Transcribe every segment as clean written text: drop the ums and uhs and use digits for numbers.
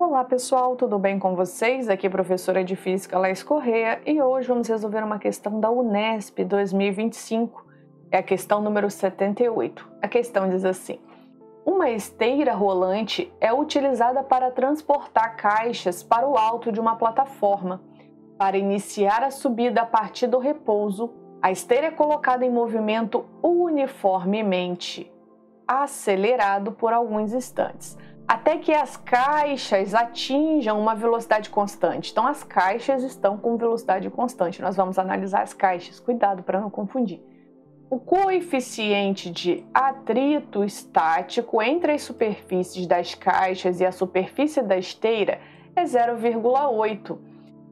Olá pessoal, tudo bem com vocês? Aqui é a professora de Física Laís Corrêa e hoje vamos resolver uma questão da Unesp 2025. É a questão número 78. A questão diz assim: uma esteira rolante é utilizada para transportar caixas para o alto de uma plataforma. Para iniciar a subida a partir do repouso, a esteira é colocada em movimento uniformemente acelerado por alguns instantes, até que as caixas atinjam uma velocidade constante. Então, as caixas estão com velocidade constante. Nós vamos analisar as caixas. Cuidado para não confundir. O coeficiente de atrito estático entre as superfícies das caixas e a superfície da esteira é 0,8.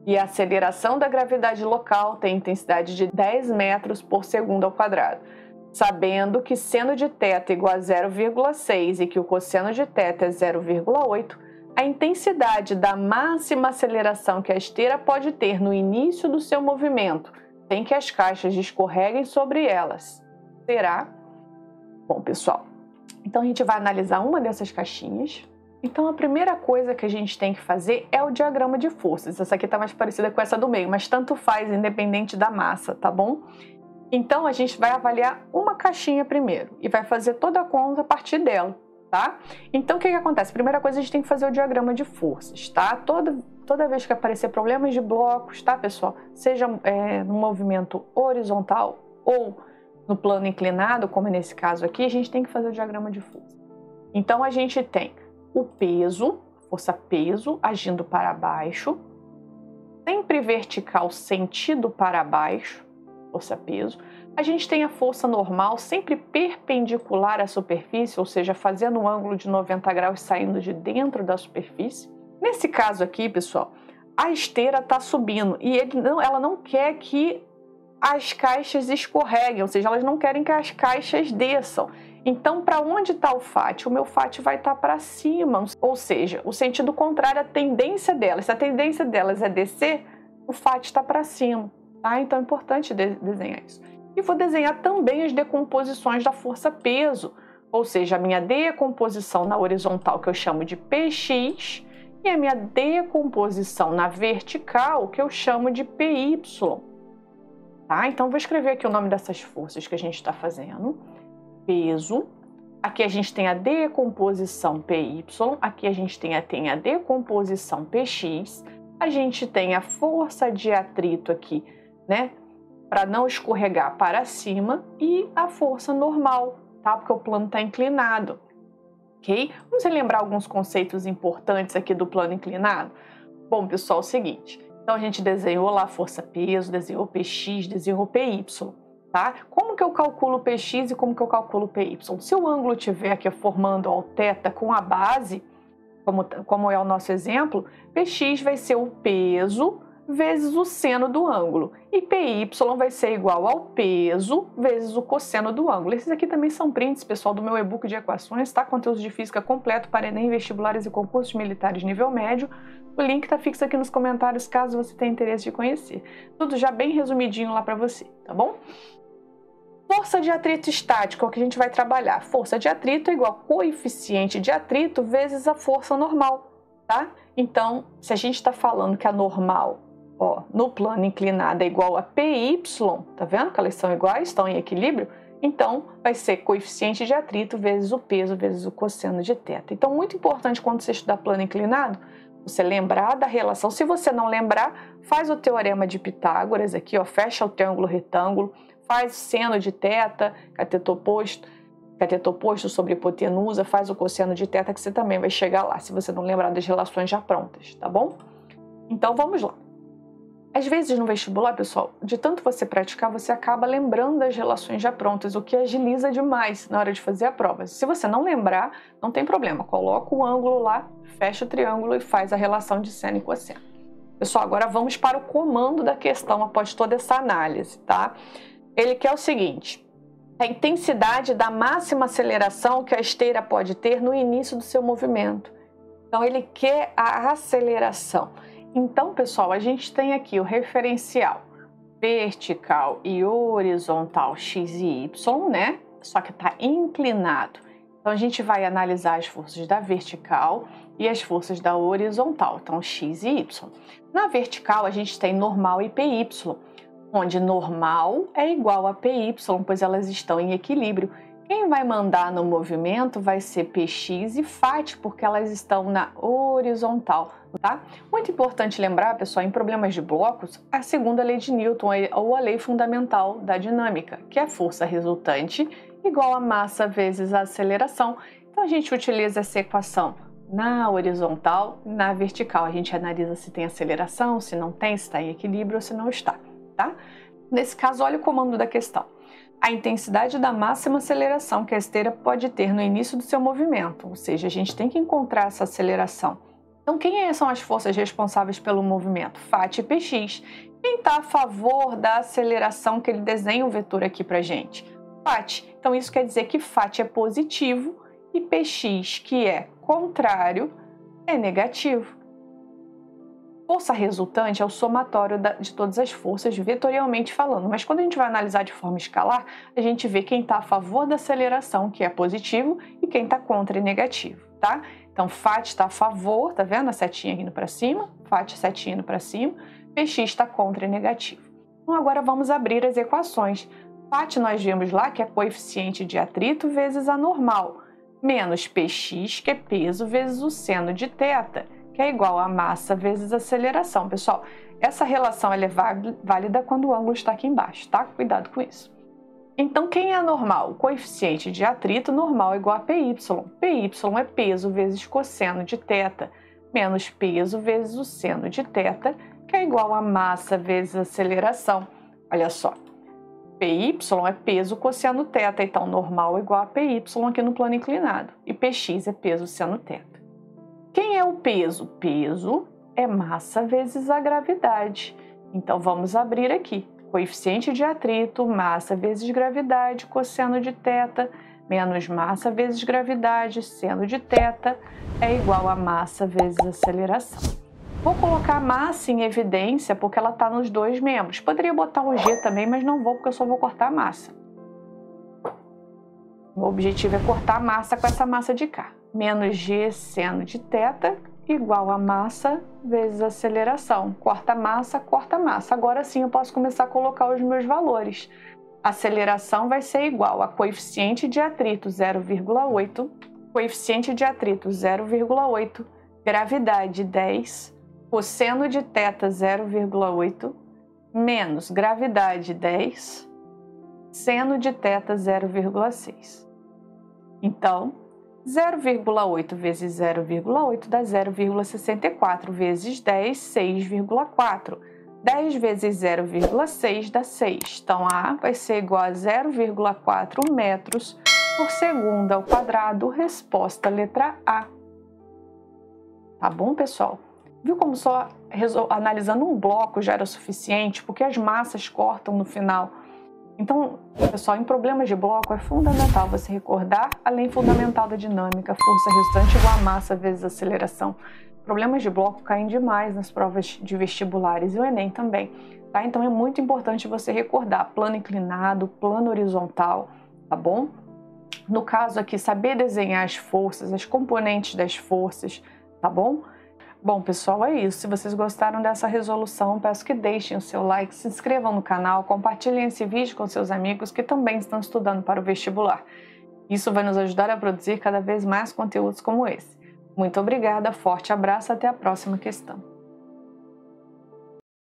E a aceleração da gravidade local tem intensidade de 10 metros por segundo ao quadrado. Sabendo que seno de θ igual a 0,6 e que o cosseno de θ é 0,8, a intensidade da máxima aceleração que a esteira pode ter no início do seu movimento, sem que as caixas escorreguem sobre elas, será... Bom, pessoal, então a gente vai analisar uma dessas caixinhas. Então, a primeira coisa que a gente tem que fazer é o diagrama de forças. Essa aqui está mais parecida com essa do meio, mas tanto faz, independente da massa, tá bom? Então, a gente vai avaliar uma caixinha primeiro e vai fazer toda a conta a partir dela, tá? Então, o que acontece? Primeira coisa, a gente tem que fazer o diagrama de forças, tá? Toda vez que aparecer problemas de blocos, tá, pessoal? Seja no movimento horizontal ou no plano inclinado, como é nesse caso aqui, a gente tem que fazer o diagrama de força. Então, a gente tem o peso, força-peso, agindo para baixo, sempre vertical, sentido para baixo, força-peso. A gente tem a força normal sempre perpendicular à superfície, ou seja, fazendo um ângulo de 90 graus saindo de dentro da superfície. Nesse caso aqui, pessoal, a esteira está subindo e ela não quer que as caixas escorreguem, ou seja, elas não querem que as caixas desçam. Então, para onde está o FAT? O meu FAT vai estar para cima, ou seja, o sentido contrário à tendência delas. Se a tendência delas é descer, o FAT está para cima. Tá? Então é importante desenhar isso. E vou desenhar também as decomposições da força-peso, ou seja, a minha decomposição na horizontal, que eu chamo de Px, e a minha decomposição na vertical, que eu chamo de Py. Tá? Então vou escrever aqui o nome dessas forças que a gente está fazendo. Peso, aqui a gente tem a decomposição Py, aqui a gente tem a decomposição Px, a gente tem a força de atrito aqui, né, para não escorregar para cima, e a força normal, tá? Porque o plano está inclinado, ok? Vamos relembrar alguns conceitos importantes aqui do plano inclinado? Bom, pessoal, é o seguinte, então a gente desenhou lá a força-peso, desenhou Px, desenhou Py, tá? Como que eu calculo Px e como que eu calculo Py? Se o ângulo estiver aqui formando o θ com a base, como é o nosso exemplo, Px vai ser o peso vezes o seno do ângulo. E Py vai ser igual ao peso vezes o cosseno do ângulo. Esses aqui também são prints, pessoal, do meu e-book de equações, tá? Conteúdo de física completo para Enem, vestibulares e concursos militares nível médio. O link tá fixo aqui nos comentários, caso você tenha interesse de conhecer. Tudo já bem resumidinho lá para você, tá bom? Força de atrito estático é o que a gente vai trabalhar. Força de atrito é igual a coeficiente de atrito vezes a força normal, tá? Então, se a gente está falando que a normal, no plano inclinado é igual a Py, tá vendo que elas são iguais, estão em equilíbrio? Então, vai ser coeficiente de atrito vezes o peso vezes o cosseno de θ. Então, muito importante quando você estudar plano inclinado, você lembrar da relação. Se você não lembrar, faz o teorema de Pitágoras aqui, fecha o triângulo retângulo, faz seno de θ, cateto oposto sobre hipotenusa, faz o cosseno de θ, que você também vai chegar lá, se você não lembrar das relações já prontas, tá bom? Então, vamos lá. Às vezes no vestibular, pessoal, de tanto você praticar, você acaba lembrando das relações já prontas, o que agiliza demais na hora de fazer a prova. Se você não lembrar, não tem problema, coloca o ângulo lá, fecha o triângulo e faz a relação de seno e cosseno. Pessoal, agora vamos para o comando da questão após toda essa análise, tá? Ele quer o seguinte: a intensidade da máxima aceleração que a esteira pode ter no início do seu movimento. Então, ele quer a aceleração. Então, pessoal, a gente tem aqui o referencial vertical e horizontal x e y, né? Só que está inclinado. Então, a gente vai analisar as forças da vertical e as forças da horizontal, então x e y. Na vertical, a gente tem normal e PY, onde normal é igual a PY, pois elas estão em equilíbrio. Quem vai mandar no movimento vai ser PX e FAT, porque elas estão na horizontal, tá? Muito importante lembrar, pessoal, em problemas de blocos, a segunda lei de Newton ou a lei fundamental da dinâmica, que é a força resultante igual a massa vezes a aceleração. Então, a gente utiliza essa equação na horizontal e na vertical. A gente analisa se tem aceleração, se não tem, se está em equilíbrio ou se não está, tá? Nesse caso, olha o comando da questão. A intensidade da máxima aceleração que a esteira pode ter no início do seu movimento, ou seja, a gente tem que encontrar essa aceleração. Então, quem são as forças responsáveis pelo movimento? FAT e PX. Quem está a favor da aceleração que ele desenha o vetor aqui para a gente? FAT. Então, isso quer dizer que FAT é positivo e PX, que é contrário, é negativo. Força resultante é o somatório de todas as forças, vetorialmente falando, mas quando a gente vai analisar de forma escalar, a gente vê quem está a favor da aceleração, que é positivo, e quem está contra, é negativo, tá? Então, FAT está a favor, tá vendo a setinha indo para cima? FAT, setinha indo para cima. PX está contra, é negativo. Então, agora vamos abrir as equações. FAT nós vimos lá que é coeficiente de atrito vezes a normal, menos PX, que é peso, vezes o seno de θ, que é igual a massa vezes aceleração. Pessoal, essa relação ela é válida quando o ângulo está aqui embaixo, tá? Cuidado com isso. Então, quem é normal? O coeficiente de atrito normal é igual a PY. PY é peso vezes cosseno de θ, menos peso vezes o seno de θ, que é igual a massa vezes aceleração. Olha só, PY é peso cosseno θ, então normal é igual a PY aqui no plano inclinado, e PX é peso seno θ. Quem é o peso? Peso é massa vezes a gravidade. Então, vamos abrir aqui. Coeficiente de atrito, massa vezes gravidade, cosseno de θ, menos massa vezes gravidade, seno de θ, é igual a massa vezes aceleração. Vou colocar a massa em evidência porque ela está nos dois membros. Poderia botar o G também, mas não vou porque eu só vou cortar a massa. O objetivo é cortar a massa com essa massa de cá. Menos G seno de θ igual a massa vezes aceleração. Corta a massa, corta a massa. Agora sim eu posso começar a colocar os meus valores. A aceleração vai ser igual a coeficiente de atrito 0,8, coeficiente de atrito 0,8, gravidade 10, cosseno de θ 0,8, menos gravidade 10, seno de θ 0,6. Então, 0,8 vezes 0,8 dá 0,64 vezes 10, 6,4. 10 vezes 0,6 dá 6. Então, A vai ser igual a 0,4 metros por segundo ao quadrado. Resposta letra A. Tá bom, pessoal? Viu como só analisando um bloco já era o suficiente? Porque as massas cortam no final. Então, pessoal, em problemas de bloco é fundamental você recordar a lei fundamental da dinâmica, força resultante igual a massa vezes aceleração. Problemas de bloco caem demais nas provas de vestibulares e o Enem também, tá? Então é muito importante você recordar plano inclinado, plano horizontal, tá bom? No caso aqui, saber desenhar as forças, as componentes das forças, tá bom? Bom, pessoal, é isso. Se vocês gostaram dessa resolução, peço que deixem o seu like, se inscrevam no canal, compartilhem esse vídeo com seus amigos que também estão estudando para o vestibular. Isso vai nos ajudar a produzir cada vez mais conteúdos como esse. Muito obrigada, forte abraço, até a próxima questão.